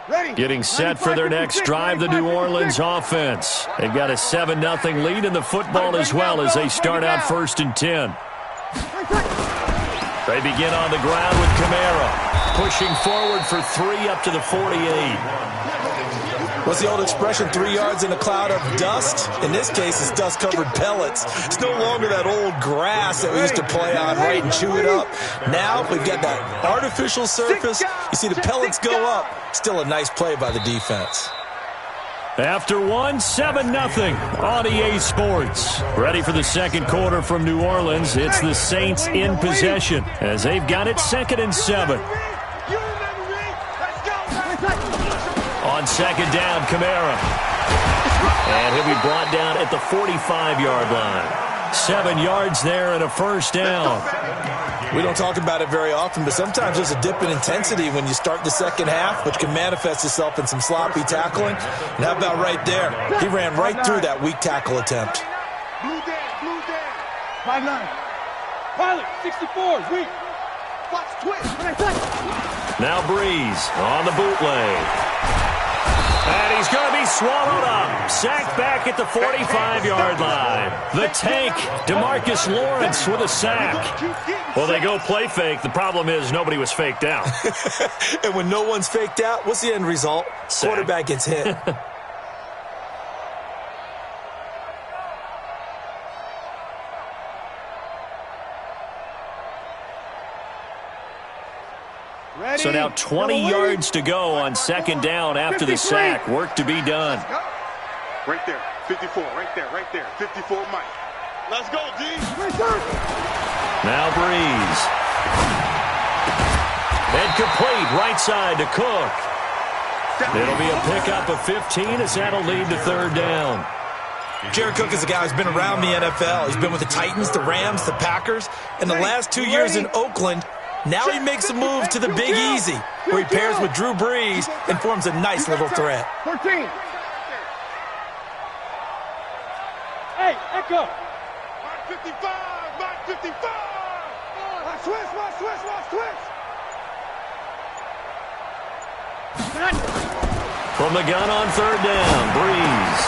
Getting set for their next drive, the New Orleans offense. They've got a 7-0 lead in the football as well as they start out 1st and 10. They begin on the ground with Kamara, pushing forward for 3 up to the 48. What's the old expression, 3 yards in a cloud of dust? In this case, it's dust-covered pellets. It's no longer that old grass that we used to play on, right, and chew it up. Now we've got that artificial surface. You see the pellets go up. Still a nice play by the defense. After 7-0 on EA Sports. Ready for the second quarter from New Orleans. It's the Saints in possession as they've got it 2nd and 7. On 2nd down, Kamara. And he'll be brought down at the 45-yard line. 7 yards there and a 1st down. We don't talk about it very often, but sometimes there's a dip in intensity when you start the second half, which can manifest itself in some sloppy tackling. And how about right there? He ran right through that weak tackle attempt. Blue down. 5-9. Pilot, 64 is weak. Fox twist. Now Breeze on the bootleg. And he's going to be swallowed up. Sacked back at the 45-yard line. The tank, DeMarcus Lawrence with a sack. Well, they go play fake. The problem is nobody was faked out. And when no one's faked out, what's the end result? Sack. Quarterback gets hit. So now 20 yards to go on 2nd down after the sack. Work to be done. Right there, 54, right there. 54, Mike. Let's go, D. Now Breeze. And complete right side to Cook. It'll be a pickup of 15 as that'll lead to 3rd down. Jared Cook is a guy who's been around the NFL. He's been with the Titans, the Rams, the Packers. In the last 2 years in Oakland, now he makes a move to the Big Easy, where he pairs with Drew Brees and forms a nice little threat. 14. Hey, Echo. Mark 55. Watch twist. From the gun on 3rd down, Breeze.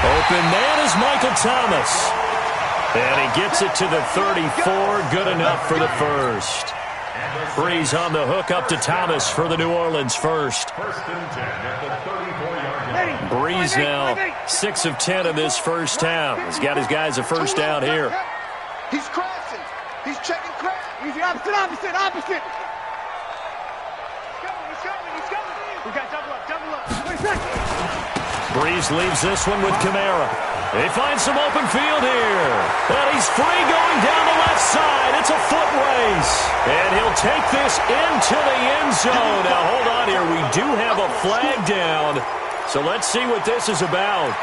Open man is Michael Thomas. And he gets it to the 34. Good enough for the 1st. Breeze on the hook up to Thomas for the New Orleans 1st. Breeze now 6 of 10 in this 1st half. He's got his guys a 1st down here. He's crashing. He's checking crash. Easy, opposite. He's coming. We got double up. Breeze leaves this one with Kamara. They find some open field here. And he's free going down the left side. It's a foot race. And he'll take this into the end zone. Now, hold on here. We do have a flag down. So let's see what this is about.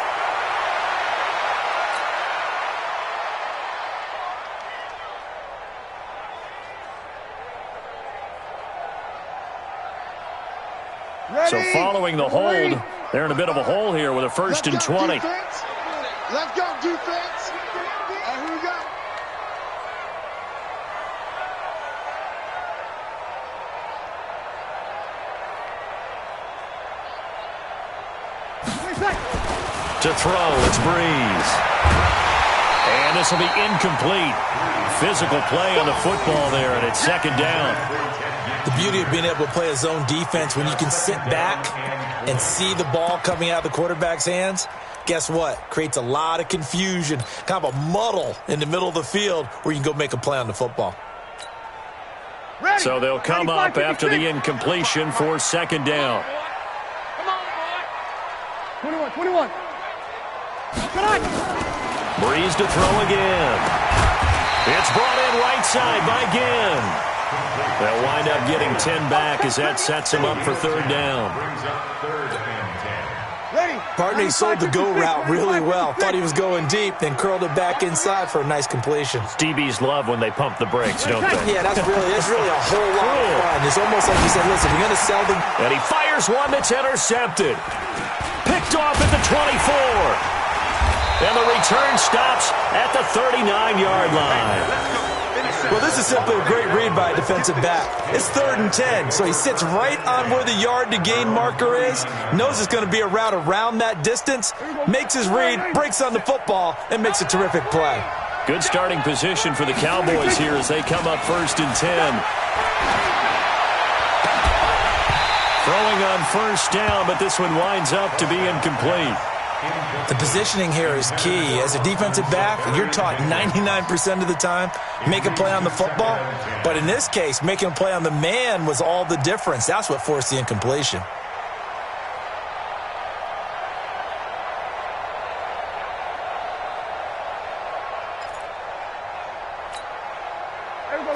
So following the hold, they're in a bit of a hole here with a 1st and 20. Let's go, defense. And here we go. To throw, it's Breeze. And this will be incomplete. Physical play on the football there, and it's 2nd down. The beauty of being able to play a zone defense when you can sit back and see the ball coming out of the quarterback's hands, guess what? Creates a lot of confusion, kind of a muddle in the middle of the field where you can go make a play on the football. So they'll come up after the incompletion for 2nd down. Come on, boy. 21. Breeze to throw again. It's brought in right side by Ginn. They'll wind up getting 10 back as that sets them up for 3rd down. Partney sold the go route really well. Thought he was going deep, then curled it back inside for a nice completion. DBs love when they pump the brakes, don't they? Yeah, that's really a whole lot of fun. It's almost like you said, listen, we're going to sell them. And he fires one that's intercepted. Picked off at the 24. And the return stops at the 39-yard line. Well, this is simply a great read by a defensive back. It's 3rd and 10, so he sits right on where the yard-to-gain marker is, knows it's going to be a route around that distance, makes his read, breaks on the football, and makes a terrific play. Good starting position for the Cowboys here as they come up 1st and 10. Throwing on 1st down, but this one winds up to be incomplete. The positioning here is key. As a defensive back, you're taught 99% of the time, make a play on the football. But in this case, making a play on the man was all the difference. That's what forced the incompletion.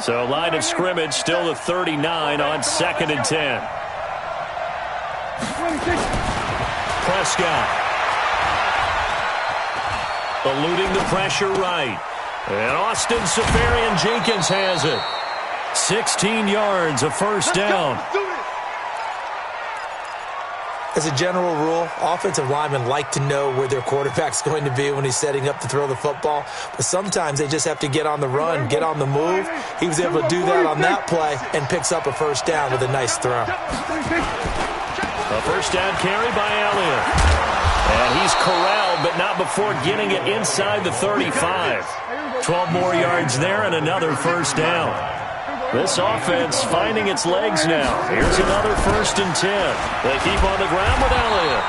So line of scrimmage still the 39 on 2nd and 10. Prescott. Eluding the pressure right. And Austin Safarian-Jenkins has it. 16 yards, a 1st down. As a general rule, offensive linemen like to know where their quarterback's going to be when he's setting up to throw the football. But sometimes they just have to get on the run, get on the move. He was able to do that on that play and picks up a 1st down with a nice throw. A 1st down carry by Elliott. And he's corralled, but not before getting it inside the 35. 12 more yards there and another 1st down. This offense finding its legs now. Here's another 1st and 10. They keep on the ground with Elliott.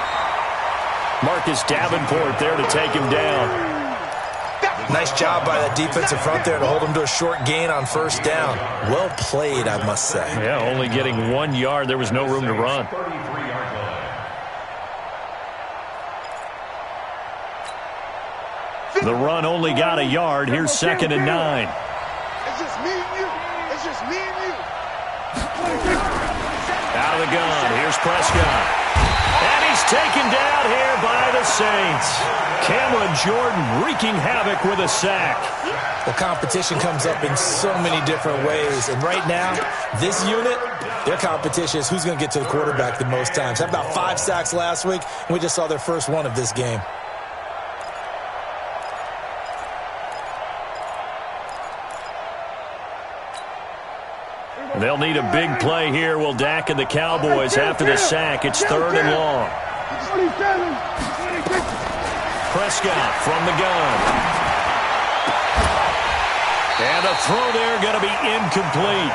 Marcus Davenport there to take him down. Nice job by that defensive front there to hold him to a short gain on 1st down. Well played, I must say. Yeah, only getting 1 yard. There was no room to run. The run only got a yard. Here's 2nd and 9. It's just me and you. It's just me and you. Out of the gun. Here's Prescott. And he's taken down here by the Saints. Cameron Jordan wreaking havoc with a sack. The competition comes up in so many different ways. And right now, this unit, their competition is who's going to get to the quarterback the most times. Had about 5 sacks last week, and we just saw their first one of this game. They'll need a big play here. Will Dak and the Cowboys after the sack. It's 3rd and long. Prescott from the gun. And a throw there going to be incomplete.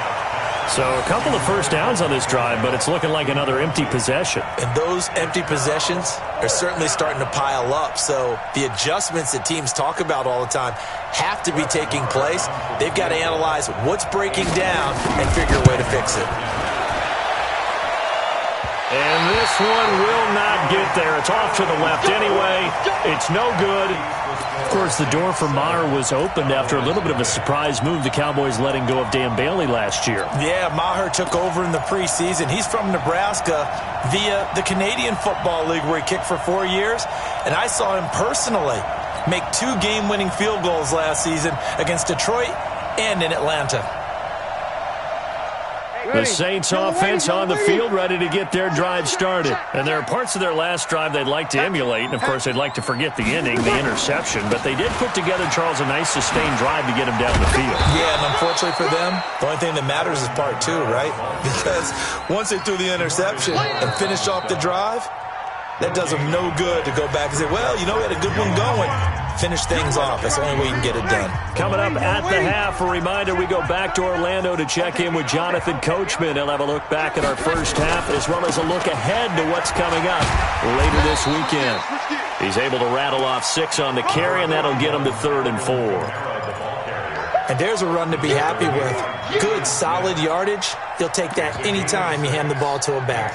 So a couple of 1st downs on this drive, but it's looking like another empty possession. And those empty possessions are certainly starting to pile up. So the adjustments that teams talk about all the time have to be taking place. They've got to analyze what's breaking down and figure a way to fix it. And this one will not get there. It's off to the left anyway. It's no good. Of course, the door for Maher was opened after a little bit of a surprise move. The Cowboys letting go of Dan Bailey last year. Yeah, Maher took over in the preseason. He's from Nebraska via the Canadian Football League where he kicked for 4 years. And I saw him personally make 2 game-winning field goals last season against Detroit and in Atlanta. The Saints offense on the field, ready to get their drive started. And there are parts of their last drive they'd like to emulate. And, of course, they'd like to forget the ending, the interception. But they did put together, Charles, a nice sustained drive to get him down the field. Yeah, and unfortunately for them, the only thing that matters is part 2, right? Because once they threw the interception and finished off the drive, that does them no good to go back and say, well, you know, we had a good one going. Finish things off. That's the only way you can get it done. Coming up at the half, a reminder, we go back to Orlando to check in with Jonathan Coachman. He'll have a look back at our first half as well as a look ahead to what's coming up later this weekend. He's able to rattle off 6 on the carry, and that'll get him to 3rd and 4. And there's a run to be happy with. Good, solid yardage. He'll take that anytime you hand the ball to a back.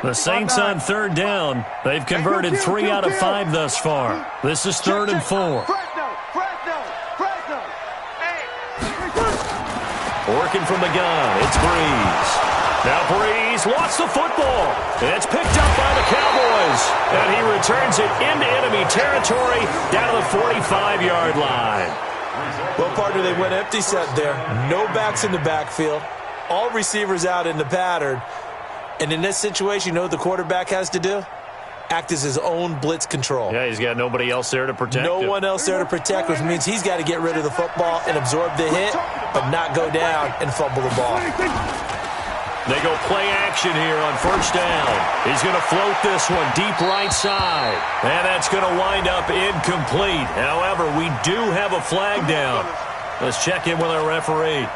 The Saints on 3rd down. They've converted 3 out of 5 thus far. This is 3rd and 4. Working from the gun, it's Breeze. Now Breeze lost the football. It's picked up by the Cowboys. And he returns it into enemy territory down to the 45-yard line. Well, partner, they went empty set there. No backs in the backfield. all receivers out in the pattern. And in this situation, you know what the quarterback has to do? Act as his own blitz control. Yeah, he's got nobody else there to protect him. No one else there to protect, which means he's got to get rid of the football and absorb the hit, but not go down and fumble the ball. They go play action here on first down. He's going to float this one deep right side. And that's going to wind up incomplete. However, we do have a flag down. Let's check in with our referee.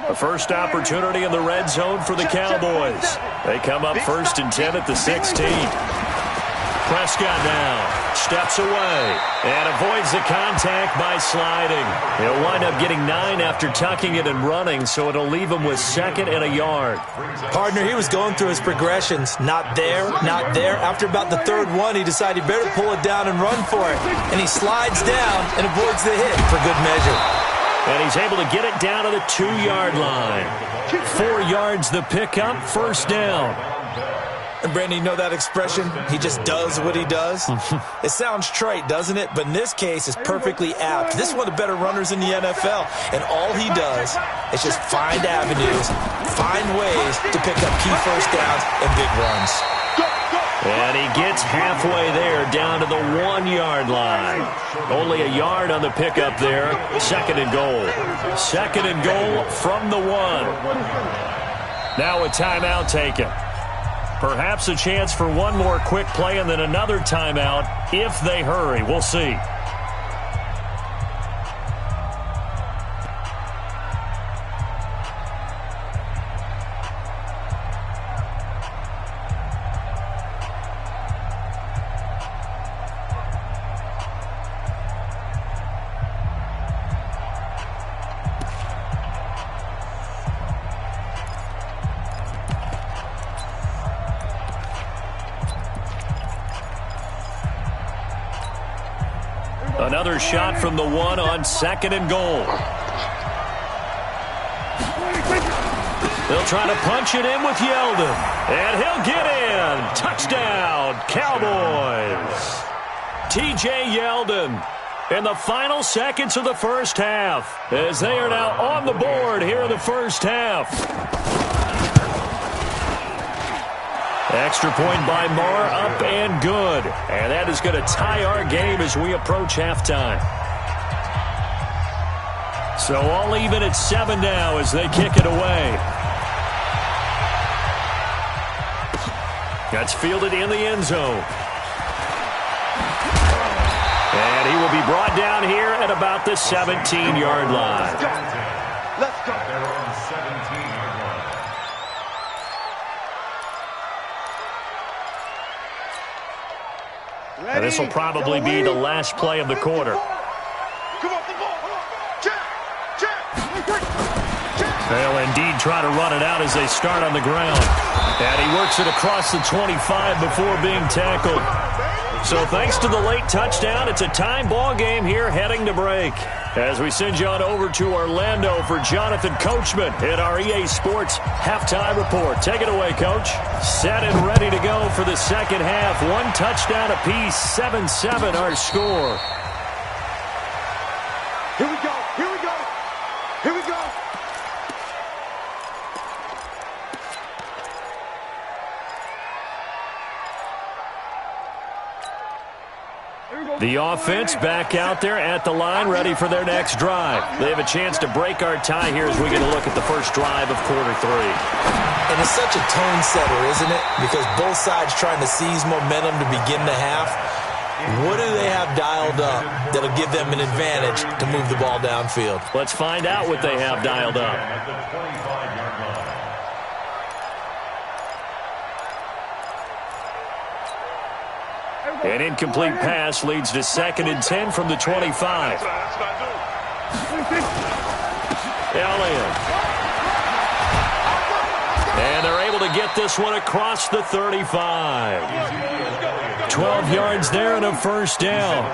The first opportunity in the red zone for the Cowboys. They come up 1st and 10 at the 16. Prescott now steps away and avoids the contact by sliding. He'll wind up getting 9 after tucking it and running, so it'll leave him with 2nd and a yard. Partner, he was going through his progressions. Not there, not there. After about the 3rd one, he decided he better pull it down and run for it. And he slides down and avoids the hit for good measure. And he's able to get it down to the 2-yard line. 4 yards the pickup, first down. And Brandon, you know that expression? He just does what he does? It sounds trite, doesn't it? But in this case, it's perfectly apt. This is one of the better runners in the NFL. And all he does is just find avenues, find ways to pick up key first downs and big runs. And he gets halfway there, down to the 1-yard line. Only a yard on the pickup there. 2nd and goal. 2nd and goal from the 1. Now a timeout taken. Perhaps a chance for one more quick play and then another timeout if they hurry. We'll see. Another shot from the 1 on 2nd and goal. They'll try to punch it in with Yeldon. And he'll get in. Touchdown, Cowboys. T.J. Yeldon in the final seconds of the first half, as they are now on the board here in the first half. Extra point by Marr, up and good. And that is going to tie our game as we approach halftime. So all even at 7 now as they kick it away. That's fielded in the end zone. And he will be brought down here at about the 17-yard line. Let's go. And this will probably be the last play of the quarter. They'll indeed try to run it out as they start on the ground. And he works it across the 25 before being tackled. So thanks to the late touchdown, it's a time ball game here heading to break. As we send you on over to Orlando for Jonathan Coachman at our EA Sports Halftime Report. Take it away, Coach. Set and ready to go for the second half. 1 touchdown apiece, 7-7 our score. Here we go. Here we go. Here we go. The offense back out there at the line, ready for their next drive. They have a chance to break our tie here as we get a look at the first drive of quarter 3. And it's such a tone setter, isn't it? Because both sides trying to seize momentum to begin the half. What do they have dialed up that'll give them an advantage to move the ball downfield? Let's find out what they have dialed up. An incomplete pass leads to 2nd and 10 from the 25. Elliott. And they're able to get this one across the 35. 12 yards there and a first down.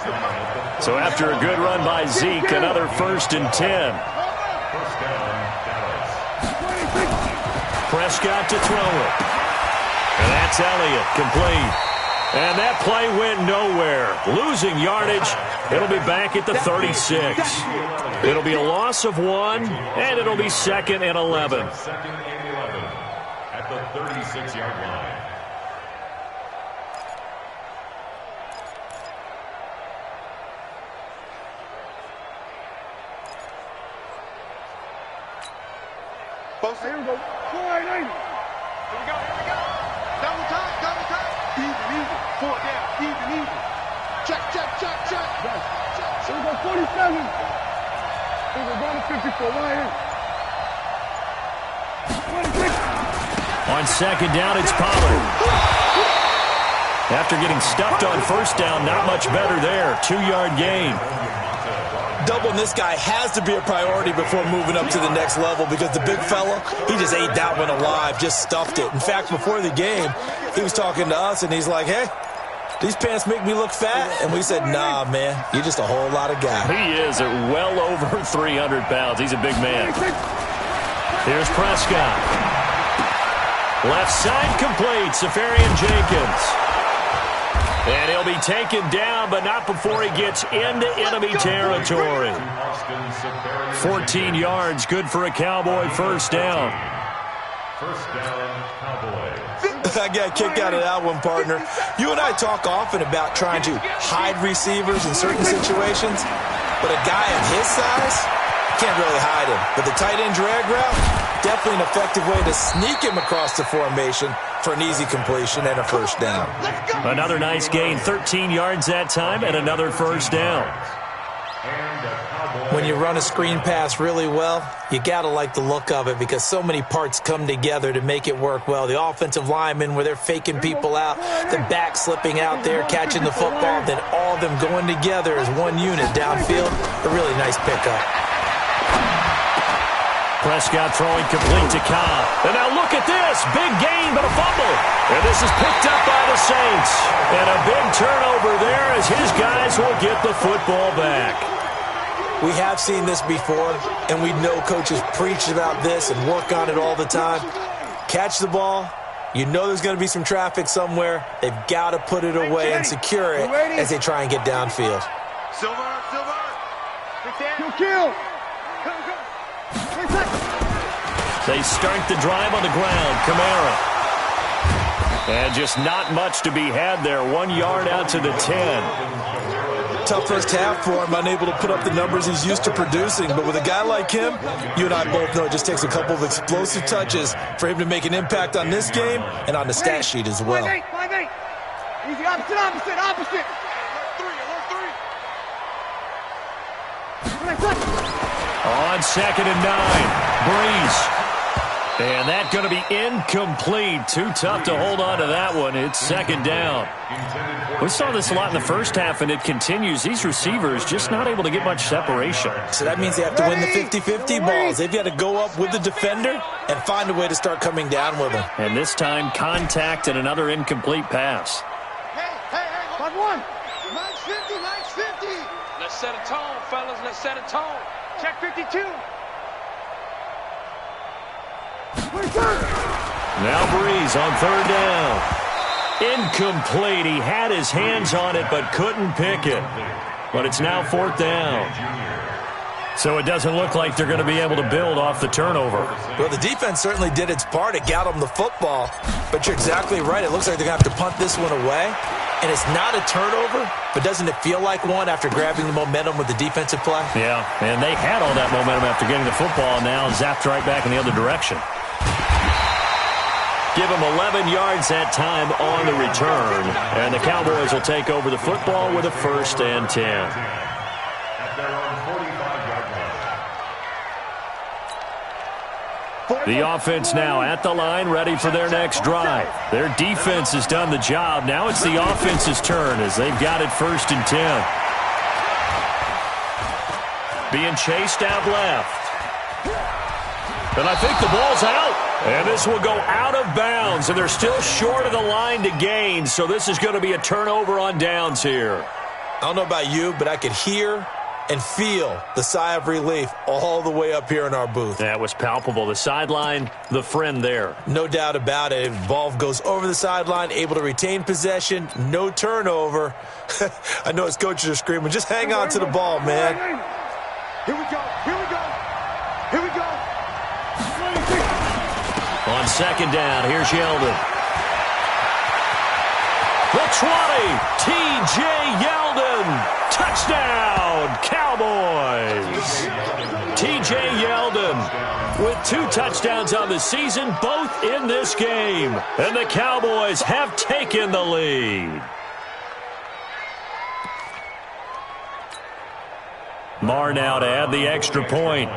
So after a good run by Zeke, another 1st and 10. Prescott to throw it. And that's Elliott, complete. And that play went nowhere. Losing yardage. It'll be back at the 36. It'll be a loss of 1, and it'll be 2nd and 11. At the 36-yard line. Here we go. 480. Here we go. Double time. Even. 4 down. Even. Check. Here we go. 47. Here we go. Going to 54. Right here. 26. On 2nd down, it's Pollard. After getting stuffed on 1st down, not much better there. 2-yard gain. Doubling this guy has to be a priority before moving up to the next level because the big fella, he just ate that one alive, just stuffed it. In fact, before the game, he was talking to us, and he's like, hey, these pants make me look fat. And we said, nah, man, you're just a whole lot of guy. He is at well over 300 pounds. He's a big man. Here's Prescott. Left side complete, Safarian Jenkins. And he'll be taken down, but not before he gets into enemy territory. 14 yards, good for a Cowboy 1st down. First down, Cowboys. I got a kick out of that one, partner. You and I talk often about trying to hide receivers in certain situations, but a guy of his size can't really hide him. But the tight end drag route, definitely an effective way to sneak him across the formation for an easy completion and a 1st down. Another nice gain, 13 yards that time, and another 1st down. When you run a screen pass really well, you got to like the look of it because so many parts come together to make it work well. The offensive linemen, where they're faking people out, the back slipping out there, catching the football, then all of them going together as one unit downfield. A really nice pickup. Prescott throwing complete to Cobb. And now look at this. Big gain, but a fumble. And this is picked up by the Saints. And a big turnover there as his guys will get the football back. We have seen this before, and we know coaches preach about this and work on it all the time. Catch the ball. You know there's going to be some traffic somewhere. They've got to put it away and secure it as they try and get downfield. Silver. Kill. They start the drive on the ground. Kamara. And just not much to be had there. 1 yard out to the 10. Tough first half for him, unable to put up the numbers he's used to producing. But with a guy like him, you and I both know it just takes a couple of explosive touches for him to make an impact on this game and on the stat sheet as well. 5-8. Easy, opposite. On 2nd and 9. Breeze. And that's going to be incomplete. Too tough to hold on to that one. It's 2nd down. We saw this a lot in the first half, and it continues. These receivers just not able to get much separation. So that means they have to win the 50-50 balls. They've got to go up with the defender and find a way to start coming down with him. And this time, contact and another incomplete pass. Hey, 5-1. 950. Let's set a tone, fellas. Let's set a tone. Check 52. Now Breeze on 3rd down. Incomplete. He had his hands on it but couldn't pick it. But it's now 4th down. So it doesn't look like they're going to be able to build off the turnover. Well, the defense certainly did its part. It got them the football. But you're exactly right. It looks like they're going to have to punt this one away. And it's not a turnover, but doesn't it feel like one after grabbing the momentum with the defensive play? Yeah, and they had all that momentum after getting the football and now zapped right back in the other direction. Give them 11 yards that time on the return. And the Cowboys will take over the football with a 1st and 10. At their own 45-yard line. The offense now at the line, ready for their next drive. Their defense has done the job. Now it's the offense's turn as they've got it 1st and 10. Being chased out left. And I think the ball's out. And this will go out of bounds, and they're still short of the line to gain, so this is going to be a turnover on downs here. I don't know about you, but I could hear and feel the sigh of relief all the way up here in our booth. That was palpable. The sideline, the friend there. No doubt about it. Ball goes over the sideline, able to retain possession, no turnover. I know his coaches are screaming, just hang on to the ball, man. Here we go. Here we go. Here we go. On second down, here's Yeldon. The 20, T.J. Yeldon. Touchdown, Cowboys. T.J. Yeldon with 2 touchdowns on the season, both in this game. And the Cowboys have taken the lead. Marr now to add the extra point.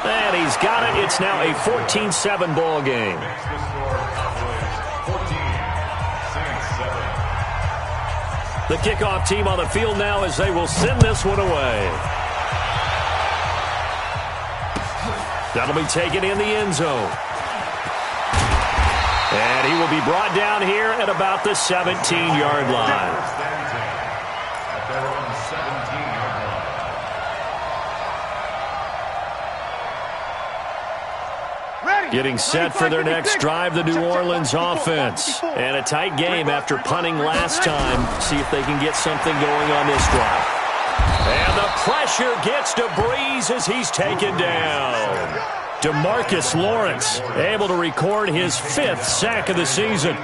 And he's got it. It's now a 14-7 ball game. The kickoff team on the field now as they will send this one away. That'll be taken in the end zone. And he will be brought down here at about the 17-yard line. Getting set for their next drive, the New Orleans offense. And a tight game after punting last time. See if they can get something going on this drive. And the pressure gets to Breeze as he's taken down. DeMarcus Lawrence able to record his 5th sack of the season.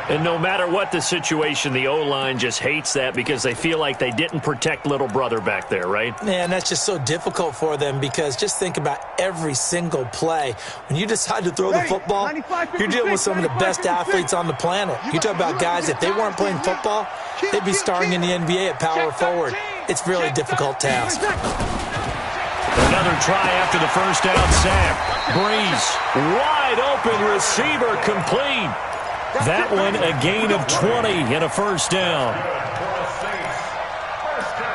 And no matter what the situation, the O-line just hates that because they feel like they didn't protect little brother back there, right? Man, that's just so difficult for them because just think about every single play. When you decide to throw the football, you're dealing with some of the best athletes on the planet. You talk about guys, if they weren't playing football, they'd be starring in the NBA at power forward. It's really a difficult task. Another try after the first down sack. Breeze, wide open receiver, complete. That one, a gain of 20 and a first down.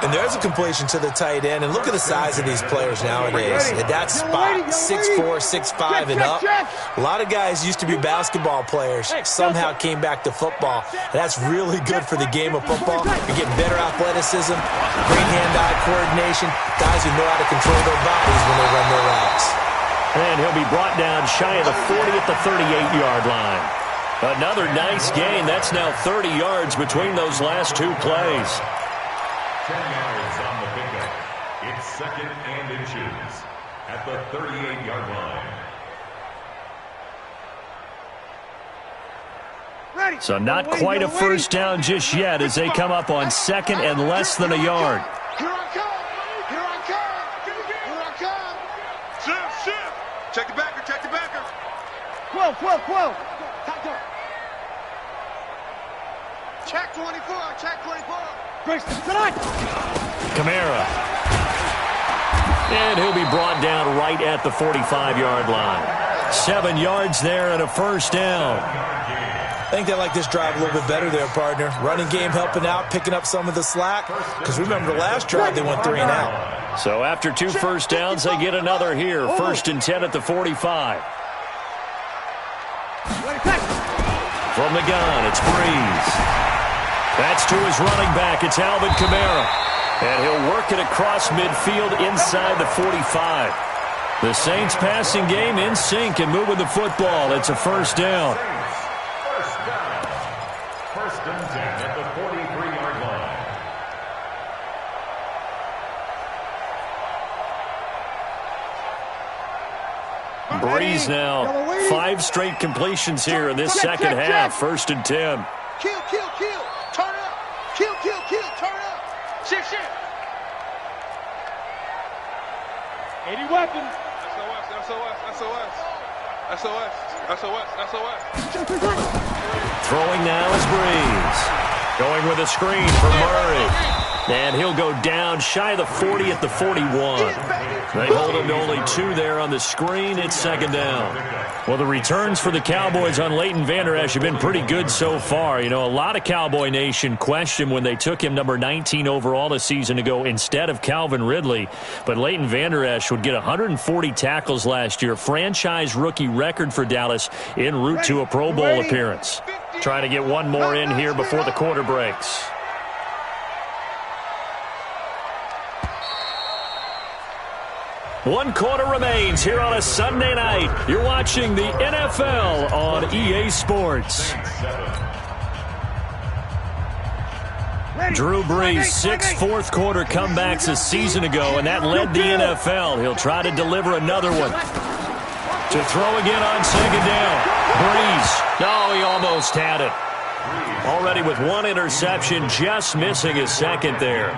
And there's a completion to the tight end. And look at the size of these players nowadays. At that spot, 6'4", 6'5", and up. A lot of guys used to be basketball players, somehow came back to football. And that's really good for the game of football. You're getting better athleticism, great hand-eye coordination, guys who know how to control their bodies when they run their routes. And he'll be brought down shy of the 40 at the 38-yard line. Another nice gain. That's now 30 yards between those last 2 plays. 10 yards on the pickup. It's second and inches at the 38-yard line. So not quite a first down just yet as they come up on second and less than a yard. Here I come. Here I come. Here I come. Shift. Check the backer. Check the backer. 12. Check 24. Check 24. Kamara. And he'll be brought down right at the 45-yard line. 7 yards there and a first down. I think they like this drive a little bit better there, partner. Running game helping out, picking up some of the slack. Because remember, the last drive they went 3 and out. So after 2 first downs, they get another here. 1st and 10 at the 45. From the gun, it's Breeze. That's to his running back. It's Alvin Kamara. And he'll work it across midfield inside the 45. The Saints passing game in sync and moving the football. It's a first down. First and 10 at the 43-yard line. Breeze now. 5 straight completions here in this second half. 1st and 10. Kill. Turn up. Kill. Turn up. Shift. 80 weapons. SOS. Throwing now is Breeze. Going with a screen for Murray. And he'll go down shy of the 40 at the 41. They hold him to only 2 there on the screen. It's second down. Well, the returns for the Cowboys on Leighton Vander Esch have been pretty good so far. You know, a lot of Cowboy Nation questioned when they took him number 19 overall a season ago instead of Calvin Ridley. But Leighton Vander Esch would get 140 tackles last year. Franchise rookie record for Dallas en route to a Pro Bowl appearance. Trying to get one more in here before the quarter breaks. 1 quarter remains here on a Sunday night. You're watching the NFL on EA Sports. Drew Brees, 6 fourth-quarter comebacks a season ago, and that led the NFL. He'll try to deliver another one. To throw again on 2nd down. Brees. Oh, he almost had it. Already with 1 interception, just missing his 2nd there.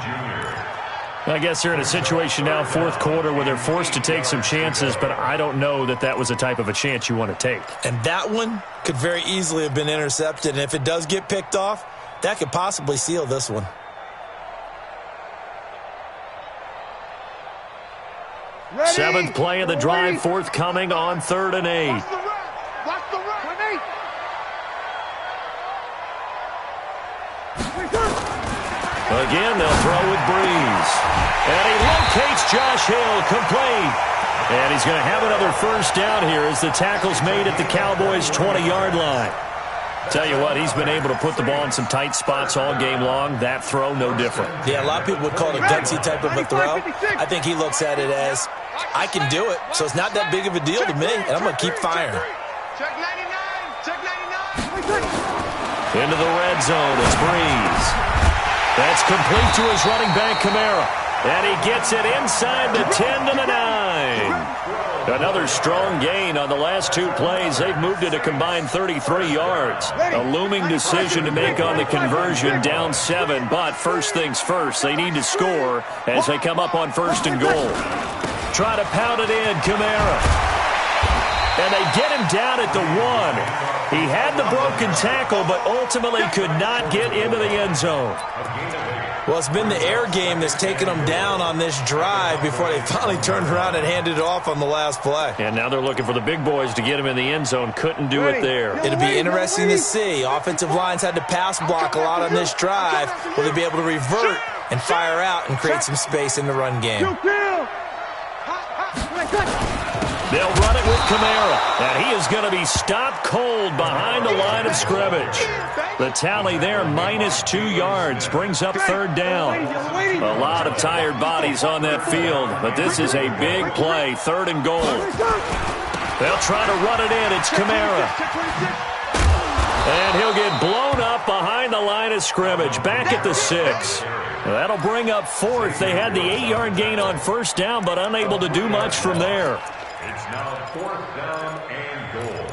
I guess they're in a situation now, 4th quarter, where they're forced to take some chances, but I don't know that that was the type of a chance you want to take. And that one could very easily have been intercepted, and if it does get picked off, that could possibly seal this one. Ready? 7th play of the drive, forthcoming on 3rd and 8. Watch the run. Again, they'll throw with Brees. And he locates Josh Hill, complete. And he's going to have another 1st down here as the tackle's made at the Cowboys' 20-yard line. Tell you what, he's been able to put the ball in some tight spots all game long. That throw, no different. Yeah, a lot of people would call it a gutsy type of a throw. I think he looks at it as, I can do it, so it's not that big of a deal to me, and I'm going to keep firing. Check 99. Check 99. Into the red zone, it's Brees. That's complete to his running back, Kamara. And he gets it inside the 10 to the 9. Another strong gain on the last 2 plays. They've moved it a combined 33 yards. A looming decision to make on the conversion, down 7. But first things first, they need to score as they come up on 1st and goal. Try to pound it in, Kamara. And they get him down at the 1. He had the broken tackle, but ultimately could not get into the end zone. Well, it's been the air game that's taken them down on this drive before they finally turned around and handed it off on the last play. And now they're looking for the big boys to get him in the end zone. Couldn't do it there. It'll be interesting to see. Offensive lines had to pass block a lot on this drive. Will they be able to revert and fire out and create some space in the run game? They'll run it with Kamara, and he is going to be stopped cold behind the line of scrimmage. The tally there, -2 yards, brings up 3rd down. A lot of tired bodies on that field, but this is a big play, 3rd and goal. They'll try to run it in. It's Kamara. And he'll get blown up behind the line of scrimmage, back at the 6. That'll bring up 4th. They had the 8-yard gain on 1st down, but unable to do much from there. It's now 4th down and goal.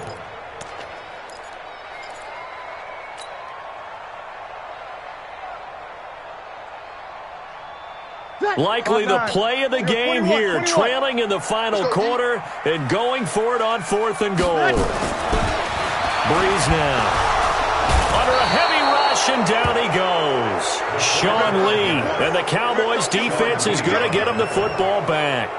Likely the play of the game here, trailing in the final quarter and going for it on 4th and goal. Brees now. Under a heavy rush, and down he goes. Sean Lee, and the Cowboys' defense is going to get him the football back.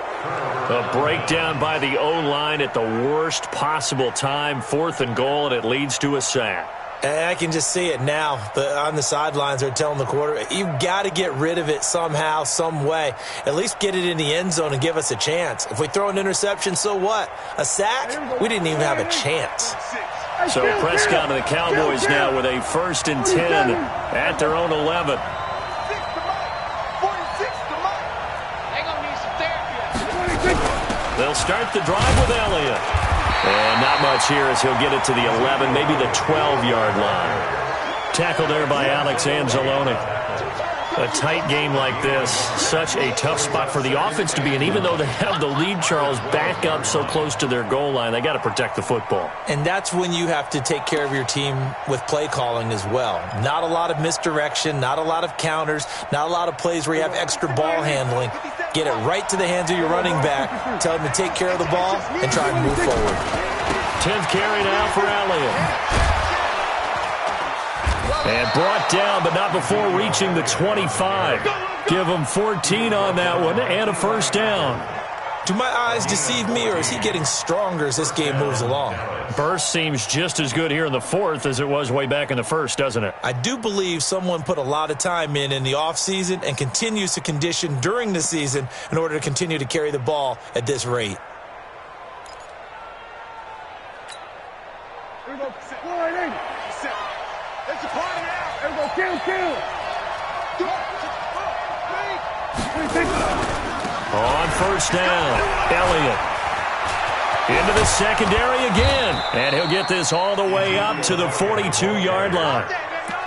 A breakdown by the O-line at the worst possible time, 4th and goal, and it leads to a sack. And I can just see it now. On the sidelines, they're telling the quarterback, you've got to get rid of it somehow, some way. At least get it in the end zone and give us a chance. If we throw an interception, so what? A sack? We didn't even have a chance. So Prescott and the Cowboys now with a 1st and 10 at their own 11. They'll start the drive with Elliott. And not much here as he'll get it to the 11, maybe the 12-yard line. Tackled there by Alex Anzalone. A tight game like this, such a tough spot for the offense to be in. Even though they have the lead, Charles, back up so close to their goal line, they got to protect the football. And that's when you have to take care of your team with play calling as well. Not a lot of misdirection, not a lot of counters, not a lot of plays where you have extra ball handling. Get it right to the hands of your running back, tell him to take care of the ball, and try and move forward. 10th carry now for Elliott. And brought down, but not before reaching the 25. Give him 14 on that one, and a 1st down. Do my eyes deceive me, or is he getting stronger as this game moves along? Burst seems just as good here in the 4th as it was way back in the 1st, doesn't it? I do believe someone put a lot of time in the offseason and continues to condition during the season in order to continue to carry the ball at this rate. Here we go. It's a party now. Here we go. Kill. On first down, Elliott. Into the secondary again. And he'll get this all the way up to the 42-yard line.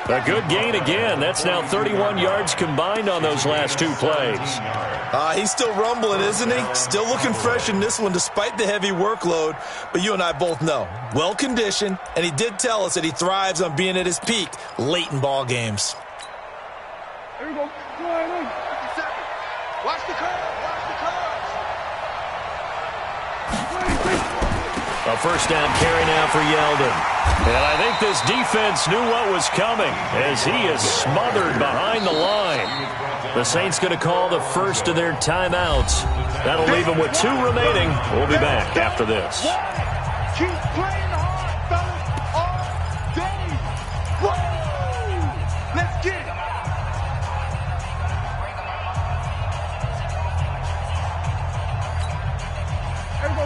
A good gain again. That's now 31 yards combined on those last two plays. He's still rumbling, isn't he? Still looking fresh in this one despite the heavy workload. But you and I both know, well-conditioned, and he did tell us that he thrives on being at his peak late in ball games. Here we go. 50 seconds. Watch the curve. Watch the curve. A first down carry now for Yeldon. And I think this defense knew what was coming as he is smothered behind the line. The Saints going to call the first of their timeouts. That'll leave them with 2 remaining. We'll be back after this. Keep playing hard, fellas, all day. Woo! Let's get it. Here we go.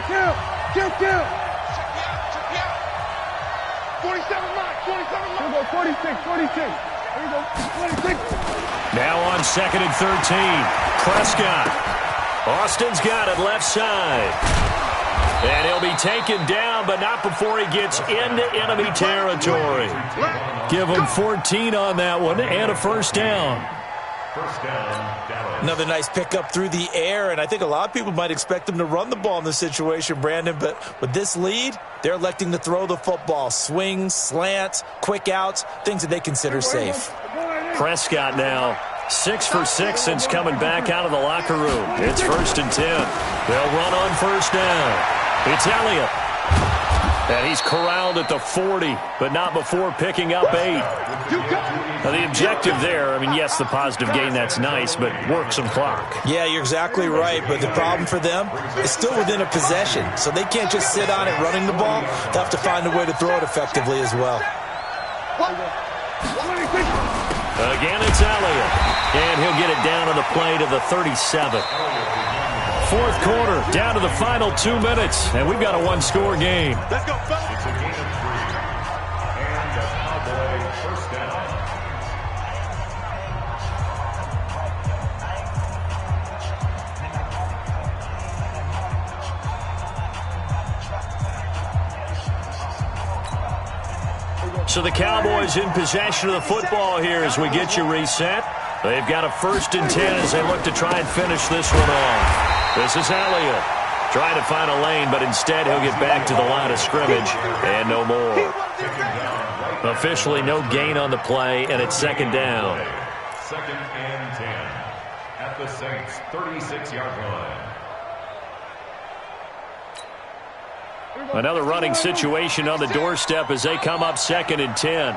Kill. Check me out. 47 mark. Here we go. 46. Here we go. 46. Now on 2nd and 13. Prescott. Austin's got it left side. And he'll be taken down, but not before he gets into enemy territory. Give him 14 on that one and a first down. First down, Dallas. Another nice pickup through the air, and I think a lot of people might expect him to run the ball in this situation, Brandon, but with this lead, they're electing to throw the football. Swings, slants, quick outs, things that they consider safe. Prescott now 6 for 6 since coming back out of the locker room. It's 1st and 10. They'll run on first down. It's Elliott. And he's corralled at the 40, but not before picking up 8. Now the objective there, I mean, yes, the positive gain, that's nice, but work some clock. Yeah, you're exactly right, but the problem for them is still within a possession, so they can't just sit on it running the ball. They'll have to find a way to throw it effectively as well. Again, it's Elliott, and he'll get it down to the play to the 37. 4th quarter, down to the final 2 minutes, and we've got a 1-score game. Let's go, fellas. It's a gain of 3. And the Cowboy first down. So the Cowboys in possession of the football here as we get you reset. They've got a 1st and 10 as they look to try and finish this one off. This is Elliott trying to find a lane, but instead he'll get back to the line of scrimmage and no more. Officially no gain on the play, and it's 2nd down. 2nd and 10 at the Saints' 36-yard line. Another running situation on the doorstep as they come up 2nd and 10.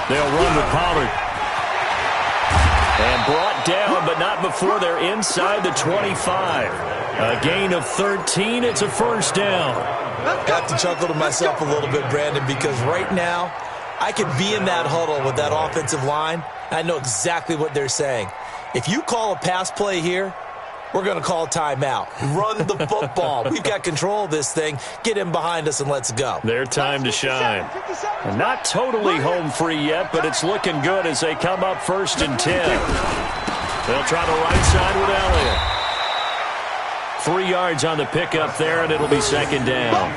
They'll run with Pollard. And brought down, but not before they're inside the 25. A gain of 13. It's a first down. I have to chuckle to myself a little bit, Brandon, because right now I could be in that huddle with that offensive line. I know exactly what they're saying. If you call a pass play here, we're going to call a timeout. Run the football. We've got control of this thing. Get him behind us and let's go. Their time to shine. And not totally home free yet, but it's looking good as they come up 1st and 10. They'll try the right side with Elliott. 3 yards on the pickup there, and it'll be 2nd down.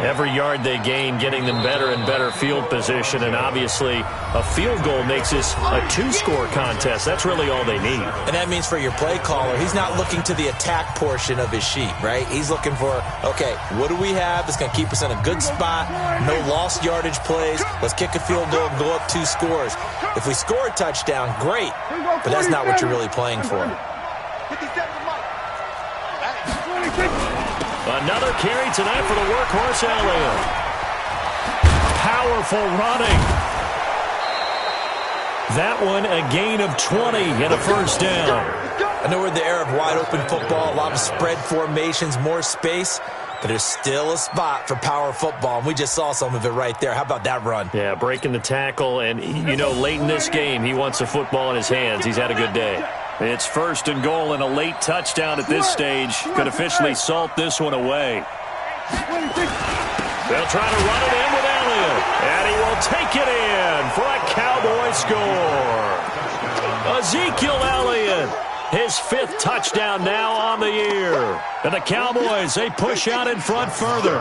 Every yard they gain, getting them better and better field position, and obviously a field goal makes this a 2-score contest. That's really all they need. And that means for your play caller, he's not looking to the attack portion of his sheet, right? He's looking for, okay, what do we have that's going to keep us in a good spot? No lost yardage plays. Let's kick a field goal and go up 2 scores. If we score a touchdown, great, but that's not what you're really playing for. Another carry tonight for the workhorse Elliott. Powerful running. That one a gain of 20 and a first down. I know we're in the era of wide open football, a lot of spread formations, more space, but there's still a spot for power football, and we just saw some of it right there. How about that run? Yeah, breaking the tackle, and you know, late in this game, he wants the football in his hands. He's had a good day. It's 1st and goal, and a late touchdown at this stage could officially salt this one away. They'll try to run it in with Elliott, and he will take it in for a Cowboy score. Ezekiel Elliott, his 5th touchdown now on the year. And the Cowboys, they push out in front further.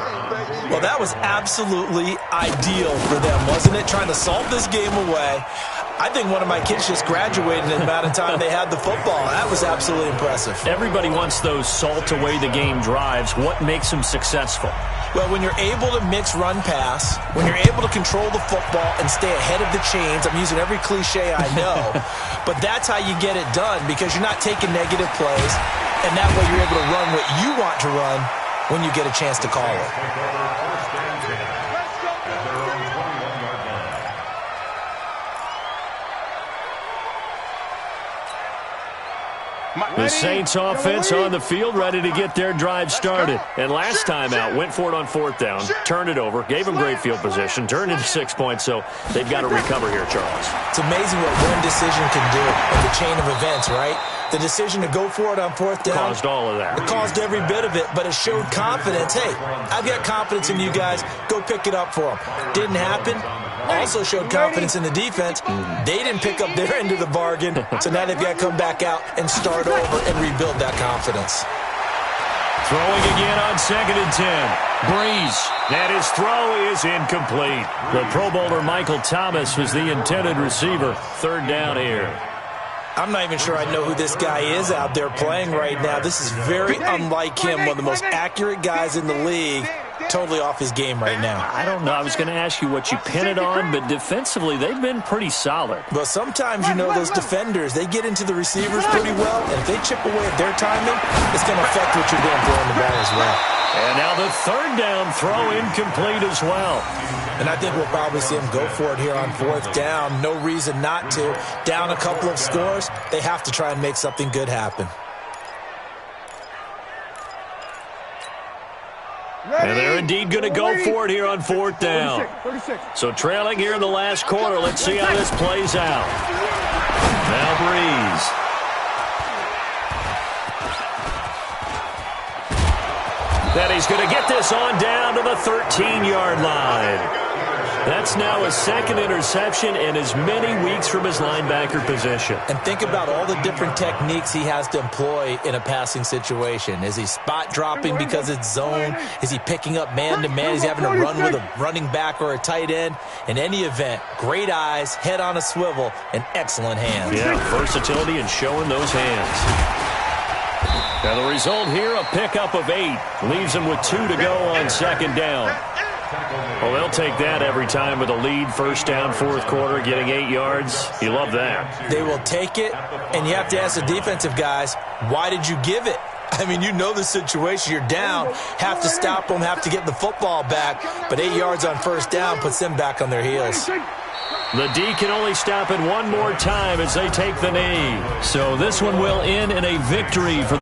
Well, that was absolutely ideal for them, wasn't it? Trying to salve this game away. I think one of my kids just graduated in the amount of time they had the football. That was absolutely impressive. Everybody wants those salt-away-the-game drives. What makes them successful? Well, when you're able to mix run-pass, when you're able to control the football and stay ahead of the chains, I'm using every cliche I know, but that's how you get it done because you're not taking negative plays, and that way you're able to run what you want to run when you get a chance to call it. The Saints offense on the field, ready to get their drive started. And last time out, went for it on 4th down, turned it over, gave them great field position, turned into 6 points, so they've got to recover here, Charles. It's amazing what one decision can do in the chain of events, right? The decision to go for it on 4th down. Caused all of that. It caused every bit of it, but it showed confidence. Hey, I've got confidence in you guys. Go pick it up for them. Didn't happen. Also showed confidence in the defense. They didn't pick up their end of the bargain, so now they've got to come back out and start over and rebuild that confidence. Throwing again on 2nd and 10. Breeze. And his throw is incomplete. The Pro Bowler Michael Thomas was the intended receiver. 3rd down here. I'm not even sure I know who this guy is out there playing right now. This is very unlike him, one of the most accurate guys in the league. Totally off his game right now. I don't know. I was going to ask you what you pin it on, but defensively, they've been pretty solid. Well, sometimes, you know, those defenders, they get into the receivers pretty well, and if they chip away at their timing, it's going to affect what you're doing throwing the ball as well. And now the 3rd down throw incomplete as well. And I think we'll probably see him go for it here on 4th down. No reason not to. Down a couple of scores, they have to try and make something good happen. And they're indeed going to go for it here on 4th down. So trailing here in the last quarter. Let's see how this plays out. Now Breeze. Then he's going to get this on down to the 13-yard line. That's now a 2nd interception and as many weeks from his linebacker position. And think about all the different techniques he has to employ in a passing situation. Is he spot dropping because it's zone? Is he picking up man-to-man? Is he having to run with a running back or a tight end? In any event, great eyes, head on a swivel, and excellent hands. Yeah, versatility and showing those hands. Now the result here, a pickup of 8. Leaves him with 2 to go on 2nd down. Well, they'll take that every time with a lead. 1st down, 4th quarter, getting 8 yards. You love that. They will take it, and you have to ask the defensive guys, why did you give it? I mean, you know the situation. You're down, have to stop them, have to get the football back, but 8 yards on 1st down puts them back on their heels. The D can only stop it one more time as they take the knee. So this one will end in a victory for